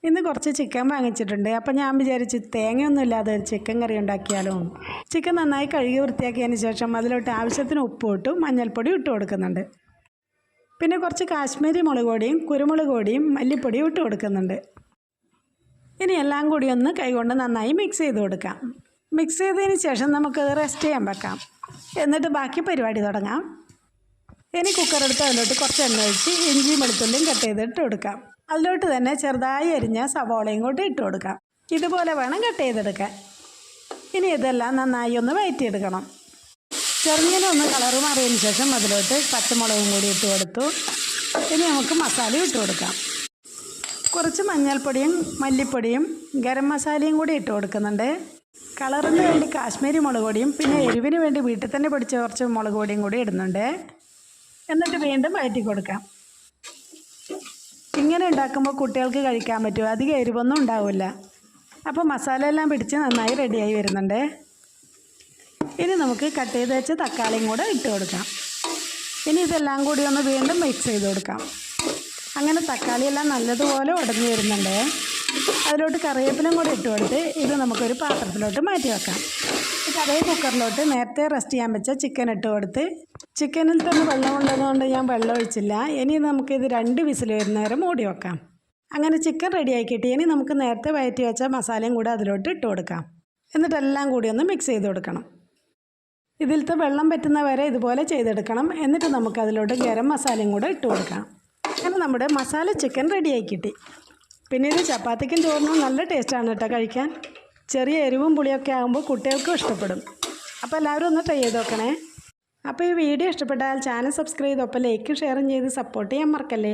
ഇന്ന് കുറച്ച് ചിക്കൻ വാങ്ങിച്ചിട്ടുണ്ട്. അപ്പോൾ ഞാൻ വിചാരിച്ചു തേങ്ങയൊന്നും ഇല്ലാതെ ഒരു ചിക്കൻ കറി ഉണ്ടാക്കിയാലോ. ചിക്കൻ നന്നായി കഴുകി വൃത്തിയാക്കിയതിന് ശേഷം അതിലോട്ട് ആവശ്യത്തിന് ഉപ്പ് ഇട്ടു മഞ്ഞൾപ്പൊടി ഇട്ട് കൊടുക്കുന്നുണ്ട്. പിന്നെ കുറച്ച് കാശ്മീരി മുളക് പൊടിയും കുരുമുളക് പൊടിയും മല്ലിപ്പൊടിയും ഇട്ട് കൊടുക്കുന്നുണ്ട്. ഇനി എല്ലാം കൂടി ഒന്ന് കൈകൊണ്ട് നന്നായി മിക്സ് ചെയ്ത് കൊടുക്കാം. മിക്സ് ചെയ്തതിന് ശേഷം നമുക്കത് റെസ്റ്റ് ചെയ്യാൻ വെക്കാം. എന്നിട്ട് ബാക്കി പരിപാടി തുടങ്ങാം. ഇനി കുക്കറെടുത്ത് അതിലോട്ട് കുറച്ച് എണ്ണ ഒഴിച്ച് ഇഞ്ചിയും വെളുത്തുള്ളിയും കട്ട് ചെയ്തിട്ട് കൊടുക്കാം. അതിലോട്ട് തന്നെ ചെറുതായി അരിഞ്ഞ സവാളയും കൂടി ഇട്ട് കൊടുക്കാം. ഇതുപോലെ വേണം കട്ട് ചെയ്തെടുക്കാൻ. ഇനി ഇതെല്ലാം നന്നായി ഒന്ന് വഴറ്റിയെടുക്കണം. ചെറുങ്ങനെ ഒന്ന് കളറ് മാറിയതിന് ശേഷം അതിലോട്ട് പച്ചമുളകും കൂടി ഇട്ട് കൊടുത്തു. ഇനി നമുക്ക് മസാല ഇട്ട് കൊടുക്കാം. കുറച്ച് മഞ്ഞൾപ്പൊടിയും മല്ലിപ്പൊടിയും ഗരം മസാലയും കൂടി ഇട്ട് കൊടുക്കുന്നുണ്ട്. കളറിന് വേണ്ടി കാശ്മീരി മുളക് പൊടിയും പിന്നെ എരിവിന് വേണ്ടി വീട്ടിൽ തന്നെ പൊടിച്ച കുറച്ച് മുളക് പൊടിയും കൂടി ഇടുന്നുണ്ട്. എന്നിട്ട് വീണ്ടും വഴറ്റി കൊടുക്കാം. ഇങ്ങനെ ഉണ്ടാക്കുമ്പോൾ കുട്ടികൾക്ക് കഴിക്കാൻ പറ്റും. അധികം എരിവൊന്നും ഉണ്ടാവില്ല. അപ്പോൾ മസാല എല്ലാം പിടിച്ച് നന്നായി റെഡിയായി വരുന്നുണ്ട്. ഇനി നമുക്ക് കട്ട് ചെയ്ത് വെച്ച് തക്കാളിയും കൂടെ ഇട്ട് കൊടുക്കാം. ഇനി ഇതെല്ലാം കൂടി ഒന്ന് വീണ്ടും മിക്സ് ചെയ്ത് കൊടുക്കാം. അങ്ങനെ തക്കാളിയെല്ലാം നല്ലതുപോലെ ഉടഞ്ഞു വരുന്നുണ്ട്. അതിലോട്ട് കറിവേപ്പിലും കൂടി ഇട്ട് കൊടുത്ത് ഇത് നമുക്കൊരു പാത്രത്തിലോട്ട് മാറ്റി വെക്കാം. അതേ കുക്കറിലോട്ട് നേരത്തെ റെസ്റ്റ് ചെയ്യാൻ വെച്ച ചിക്കൻ ഇട്ട് കൊടുത്ത് ചിക്കനിൽ തന്നെ വെള്ളമുള്ളതുകൊണ്ട് ഞാൻ വെള്ളം ഒഴിച്ചില്ല. ഇനി നമുക്കിത് 2 വിസിൽ വരുന്ന നേരം മൂടി വെക്കാം. അങ്ങനെ ചിക്കൻ റെഡിയായി കിട്ടി. ഇനി നമുക്ക് നേരത്തെ വഴറ്റി വെച്ച മസാലയും കൂടെ അതിലോട്ട് ഇട്ട് കൊടുക്കാം. എന്നിട്ടെല്ലാം കൂടി ഒന്ന് മിക്സ് ചെയ്ത് കൊടുക്കണം. ഇതിലത്തെ വെള്ളം പറ്റുന്ന വരെ ഇതുപോലെ ചെയ്തെടുക്കണം. എന്നിട്ട് നമുക്ക് അതിലോട്ട് ഗരം മസാലയും കൂടെ ഇട്ട് കൊടുക്കാം. അങ്ങനെ നമ്മുടെ മസാല ചിക്കൻ റെഡിയായി കിട്ടി. പിന്നെ ഇത് ചപ്പാത്തിക്കും ചോറിനും നല്ല ടേസ്റ്റാണ് കേട്ടോ കഴിക്കാൻ. ചെറിയ എരിവും പുളിയൊക്കെ ആകുമ്പോൾ കുട്ടികൾക്കും ഇഷ്ടപ്പെടും. അപ്പോൾ എല്ലാവരും ഒന്ന് ട്രൈ ചെയ്ത് നോക്കണേ. അപ്പോൾ ഈ വീഡിയോ ഇഷ്ടപ്പെട്ടാൽ ചാനൽ സബ്സ്ക്രൈബ് ചെയ്ത് ഒപ്പം ലൈക്കും ഷെയറും ചെയ്ത് സപ്പോർട്ട് ചെയ്യാൻ മറക്കല്ലേ.